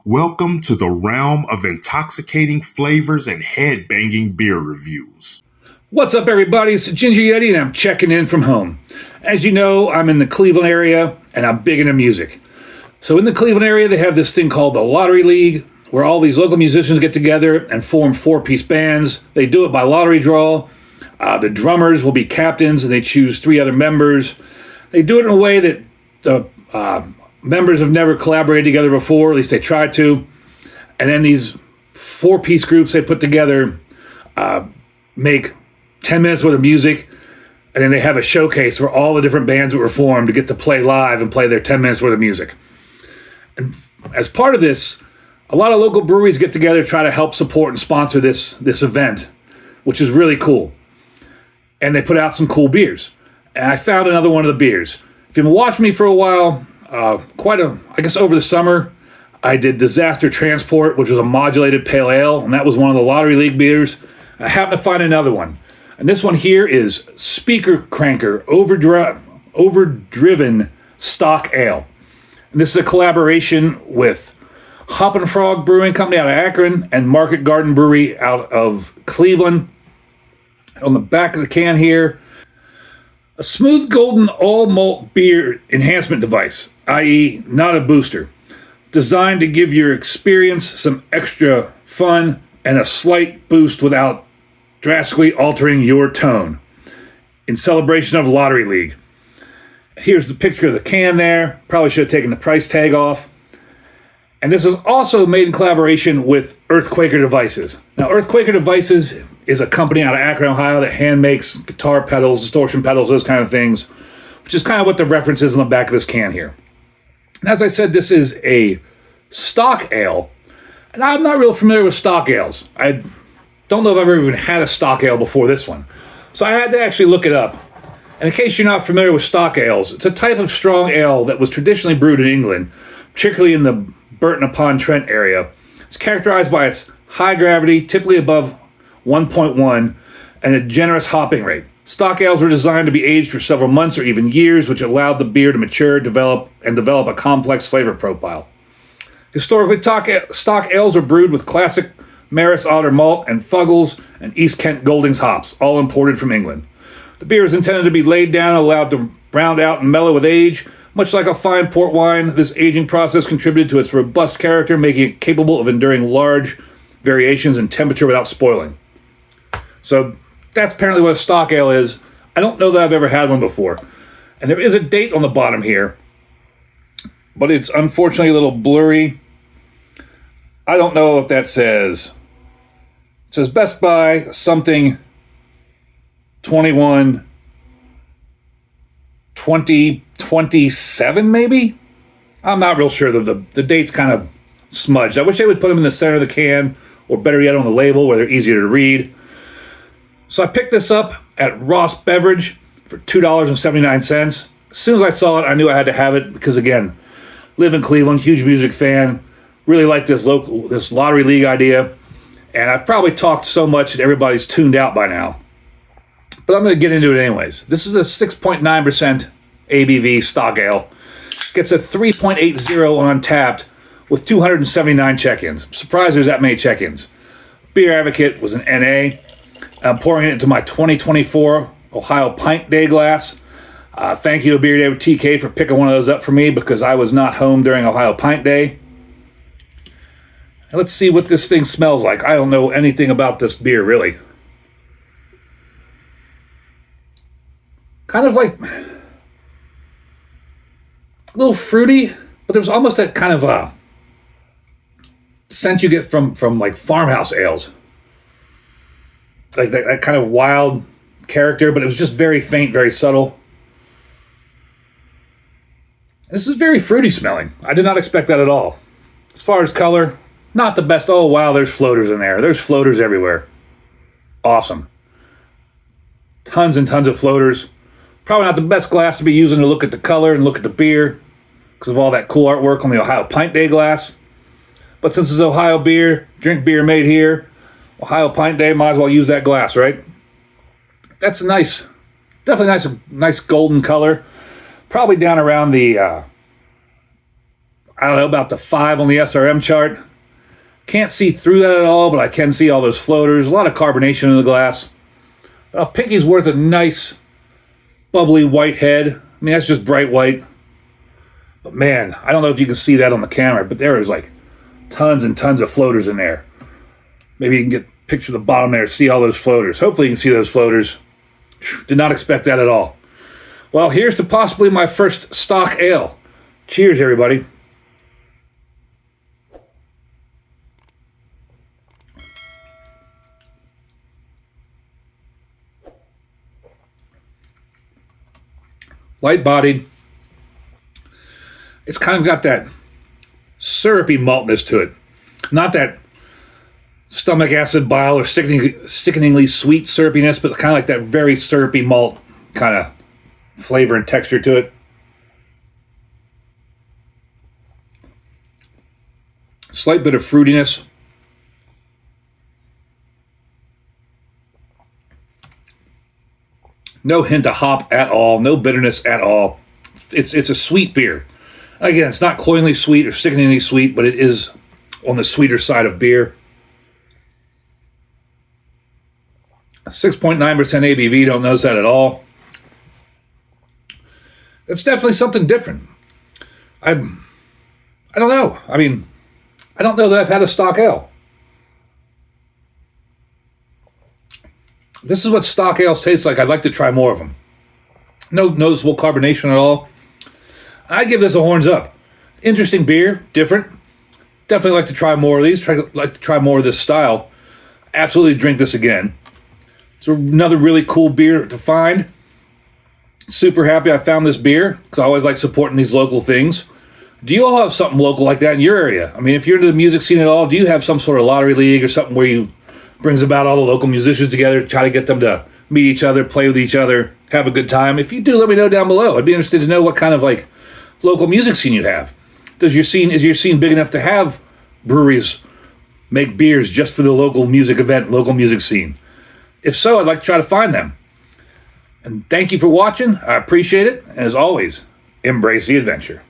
Welcome to the realm of intoxicating flavors and head-banging beer reviews. What's up, everybody? It's Ginger Yeti, and I'm checking in from home. As you know, I'm in the Cleveland area, and I'm big into music. So in the Cleveland area, they have this thing called the Lottery League, where all these local musicians get together and form four-piece bands. They do it by lottery draw. The drummers will be captains, and they choose three other members. They do it in a way that the members have never collaborated together before, at least they try to. And then these four-piece groups they put together make 10 minutes worth of music, and then they have a showcase where all the different bands that were formed to get to play live and play their 10 minutes worth of music. And as part of this, a lot of local breweries get together to try to help support and sponsor this event, which is really cool. And they put out some cool beers. And I found another one of the beers. If you've been watching me for a while, I guess over the summer, I did Disaster Transport, which was a modulated pale ale, and that was one of the Lottery League beers. I happened to find another one. And this one here is Speaker Cranker Overdriven Stock Ale. And this is a collaboration with Hoppin Brewing Company out of Akron and Market Garden Brewery out of Cleveland. On the back of the can here, a smooth golden all malt beer enhancement device, i.e. not a booster, designed to give your experience some extra fun and a slight boost without drastically altering your tone. In celebration of Lottery League. Here's the picture of the can there. Probably should have taken the price tag off. And this is also made in collaboration with Earthquaker Devices. Now, Earthquaker Devices is a company out of Akron, Ohio that hand makes guitar pedals, distortion pedals, those kind of things, which is kind of what the reference is on the back of this can here. And as I said, this is a stock ale. And I'm not real familiar with stock ales. I don't know if I've ever even had a stock ale before this one. So I had to actually look it up. And in case you're not familiar with stock ales, it's a type of strong ale that was traditionally brewed in England, particularly in the Burton-upon-Trent area. It's characterized by its high gravity, typically above 1.1, and a generous hopping rate. Stock ales were designed to be aged for several months or even years, which allowed the beer to mature, develop a complex flavor profile. Historically, stock ales were brewed with classic Maris Otter malt and Fuggles and East Kent Goldings hops, all imported from England. The beer is intended to be laid down and allowed to round out and mellow with age. Much like a fine port wine, this aging process contributed to its robust character, making it capable of enduring large variations in temperature without spoiling. So that's apparently what a stock ale is. I don't know that I've ever had one before. And there is a date on the bottom here, but it's unfortunately a little blurry. I don't know if that says... It says Best Buy something 21 2027 maybe? I'm not real sure. The date's kind of smudged. I wish they would put them in the center of the can, or better yet on the label where they're easier to read. So I picked this up at Ross Beverage for $2.79. As soon as I saw it, I knew I had to have it because, again, live in Cleveland, huge music fan, really like this Lottery League idea, and I've probably talked so much that everybody's tuned out by now. But I'm going to get into it anyways. This is a 6.9% ABV stock ale. Gets a 3.80 on Untapped with 279 check-ins. I'm surprised there's that many check-ins. Beer Advocate was an NA. I'm pouring it into my 2024 Ohio Pint Day glass. Thank you to Beer Day with TK for picking one of those up for me because I was not home during Ohio Pint Day. And let's see what this thing smells like. I don't know anything about this beer, really. Kind of like a little fruity, but there's almost that kind of scent you get from like farmhouse ales. Like that kind of wild character, but it was just very faint, very subtle. This is very fruity smelling. I did not expect that at all. As far as color, not the best. Oh, wow, there's floaters in there. There's floaters everywhere. Awesome. Tons and tons of floaters. Probably not the best glass to be using to look at the color and look at the beer because of all that cool artwork on the Ohio Pint Day glass. But since it's Ohio beer, drink beer made here, Ohio Pint Day, might as well use that glass, right? That's nice. Definitely nice golden color. Probably down around the I don't know, about the 5 on the SRM chart. Can't see through that at all, but I can see all those floaters. A lot of carbonation in the glass. Pinky's worth a nice, bubbly white head. I mean, that's just bright white. But man, I don't know if you can see that on the camera, but there is like tons and tons of floaters in there. Maybe you can get a picture of the bottom there, see all those floaters. Hopefully you can see those floaters. Did not expect that at all. Well, here's to possibly my first stock ale. Cheers, everybody. Light-bodied. It's kind of got that syrupy maltness to it. Not that stomach acid bile or sickeningly sweet syrupiness, but kind of like that very syrupy malt kind of flavor and texture to it. Slight bit of fruitiness. No hint of hop at all. No bitterness at all. It's a sweet beer. Again, it's not cloyingly sweet or sickeningly sweet, but it is on the sweeter side of beer. 6.9% ABV, don't notice that at all. It's definitely something different. I don't know. I mean, I don't know that I've had a stock ale. This is what stock ales taste like. I'd like to try more of them. No noticeable carbonation at all. I give this a horns up. Interesting beer, different. Definitely like to try more of these. Like to try more of this style. Absolutely drink this again. It's another really cool beer to find. Super happy I found this beer because I always like supporting these local things. Do you all have something local like that in your area? I mean, if you're into the music scene at all, do you have some sort of lottery league or something where you brings about all the local musicians together, try to get them to meet each other, play with each other, have a good time? If you do, let me know down below. I'd be interested to know what kind of like local music scene you have. Is your scene big enough to have breweries make beers just for the local music event, local music scene? If so, I'd like to try to find them. And thank you for watching. I appreciate it. And as always, embrace the adventure.